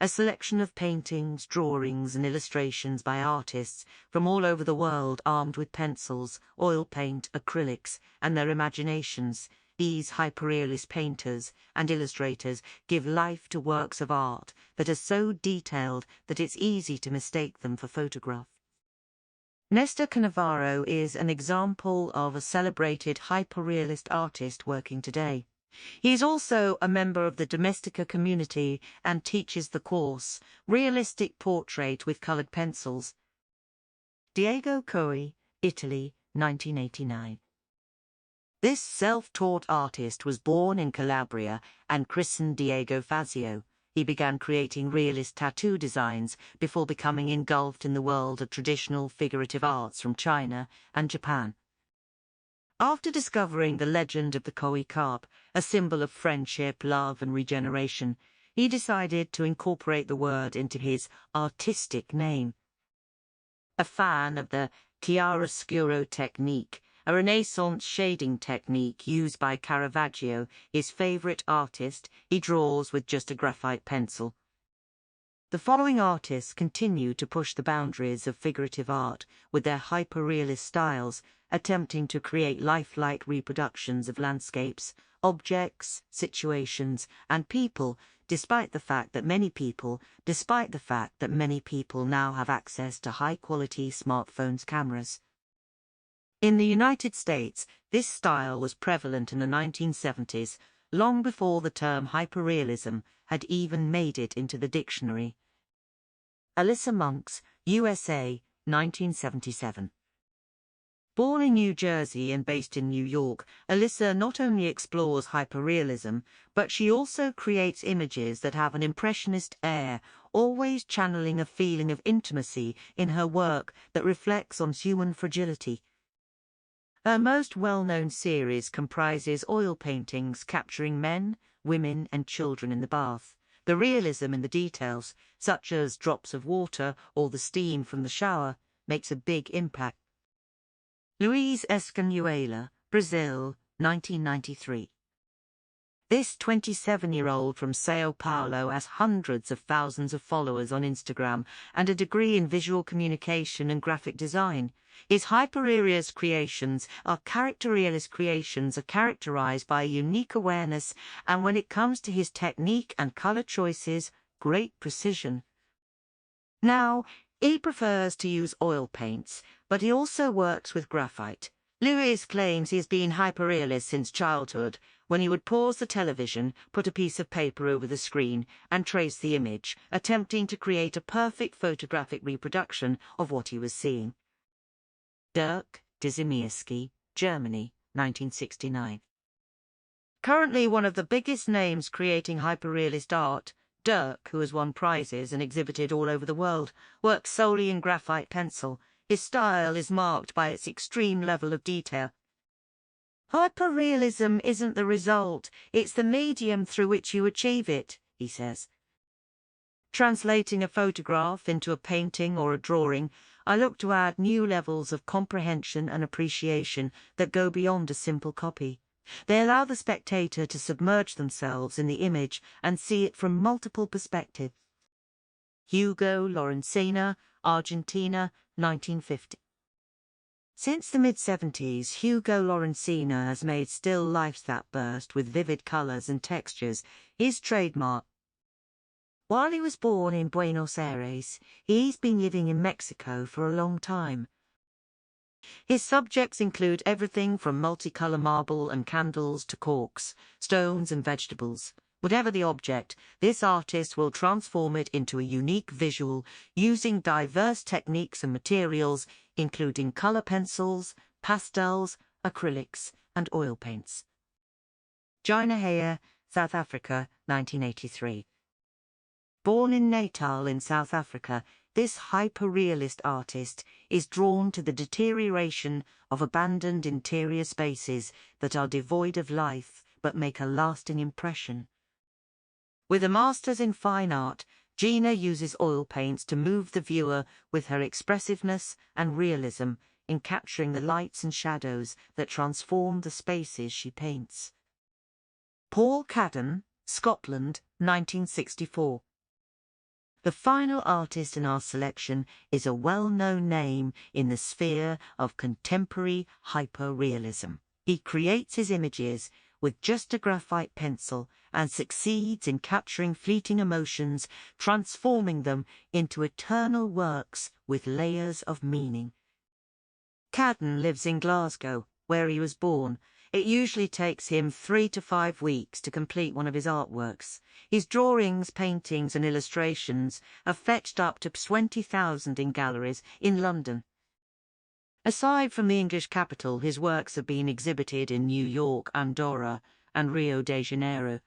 a selection of paintings, drawings and illustrations by artists from all over the world armed with pencils, oil paint, acrylics and their imaginations. These hyperrealist painters and illustrators give life to works of art that are so detailed that it's easy to mistake them for photographs. Néstor Cannavaro is an example of a celebrated hyperrealist artist working today. He is also a member of the Domestica community and teaches the course, Realistic Portrait with Coloured Pencils. Diego Coy, Italy, 1989. This self-taught artist was born in Calabria and christened Diego Fazio. He began creating realist tattoo designs before becoming engulfed in the world of traditional figurative arts from China and Japan. After discovering the legend of the Koi carp, a symbol of friendship, love and regeneration, he decided to incorporate the word into his artistic name. A fan of the chiaroscuro technique, a Renaissance shading technique used by Caravaggio, his favourite artist, he draws with just a graphite pencil. The following artists continue to push the boundaries of figurative art with their hyperrealist styles, attempting to create lifelike reproductions of landscapes, objects, situations, and people, despite the fact that many people now have access to high-quality smartphones cameras. In the United States, this style was prevalent in the 1970s, long before the term hyperrealism had even made it into the dictionary. Alyssa Monks, USA, 1977. Born in New Jersey and based in New York, Alyssa not only explores hyperrealism, but she also creates images that have an impressionist air, always channeling a feeling of intimacy in her work that reflects on human fragility. Her most well-known series comprises oil paintings capturing men, women and children in the bath. The realism in the details, such as drops of water or the steam from the shower, makes a big impact. Luiz Escañuela, Brazil, 1993. This 27-year-old from Sao Paulo has hundreds of thousands of followers on Instagram and a degree in visual communication and graphic design. His hyperrealist creations are characterized by a unique awareness and, when it comes to his technique and color choices, great precision. Now, he prefers to use oil paints, but he also works with graphite. Luiz claims he has been hyperrealist since childhood, when he would pause the television, put a piece of paper over the screen, and trace the image, attempting to create a perfect photographic reproduction of what he was seeing. Dirk, Dzimirsky, Germany, 1969. Currently one of the biggest names creating hyperrealist art, Dirk, who has won prizes and exhibited all over the world, works solely in graphite pencil. His style is marked by its extreme level of detail. Hyperrealism isn't the result, it's the medium through which you achieve it, he says. Translating a photograph into a painting or a drawing, I look to add new levels of comprehension and appreciation that go beyond a simple copy. They allow the spectator to submerge themselves in the image and see it from multiple perspectives. Hugo, Laurencena, Argentina, 1950. Since the mid-70s, Hugo Laurencena has made still lifes that burst with vivid colours and textures his trademark. While he was born in Buenos Aires, he's been living in Mexico for a long time. His subjects include everything from multicolour marble and candles to corks, stones and vegetables. Whatever the object, this artist will transform it into a unique visual using diverse techniques and materials, including colour pencils, pastels, acrylics and oil paints. Gina, South Africa, 1983. Born in Natal in South Africa, this hyperrealist artist is drawn to the deterioration of abandoned interior spaces that are devoid of life but make a lasting impression. With a master's in fine art, Gina uses oil paints to move the viewer with her expressiveness and realism in capturing the lights and shadows that transform the spaces she paints. Cadden, Scotland, 1964. The final artist in our selection is a well-known name in the sphere of contemporary hyperrealism. He creates his images with just a graphite pencil and succeeds in capturing fleeting emotions, transforming them into eternal works with layers of meaning. Cadden lives in Glasgow, where he was born. It usually takes him 3 to 5 weeks to complete one of his artworks. His drawings, paintings and illustrations are fetched up to 20,000 in galleries in London. Aside from the English capital, his works have been exhibited in New York, Andorra and Rio de Janeiro.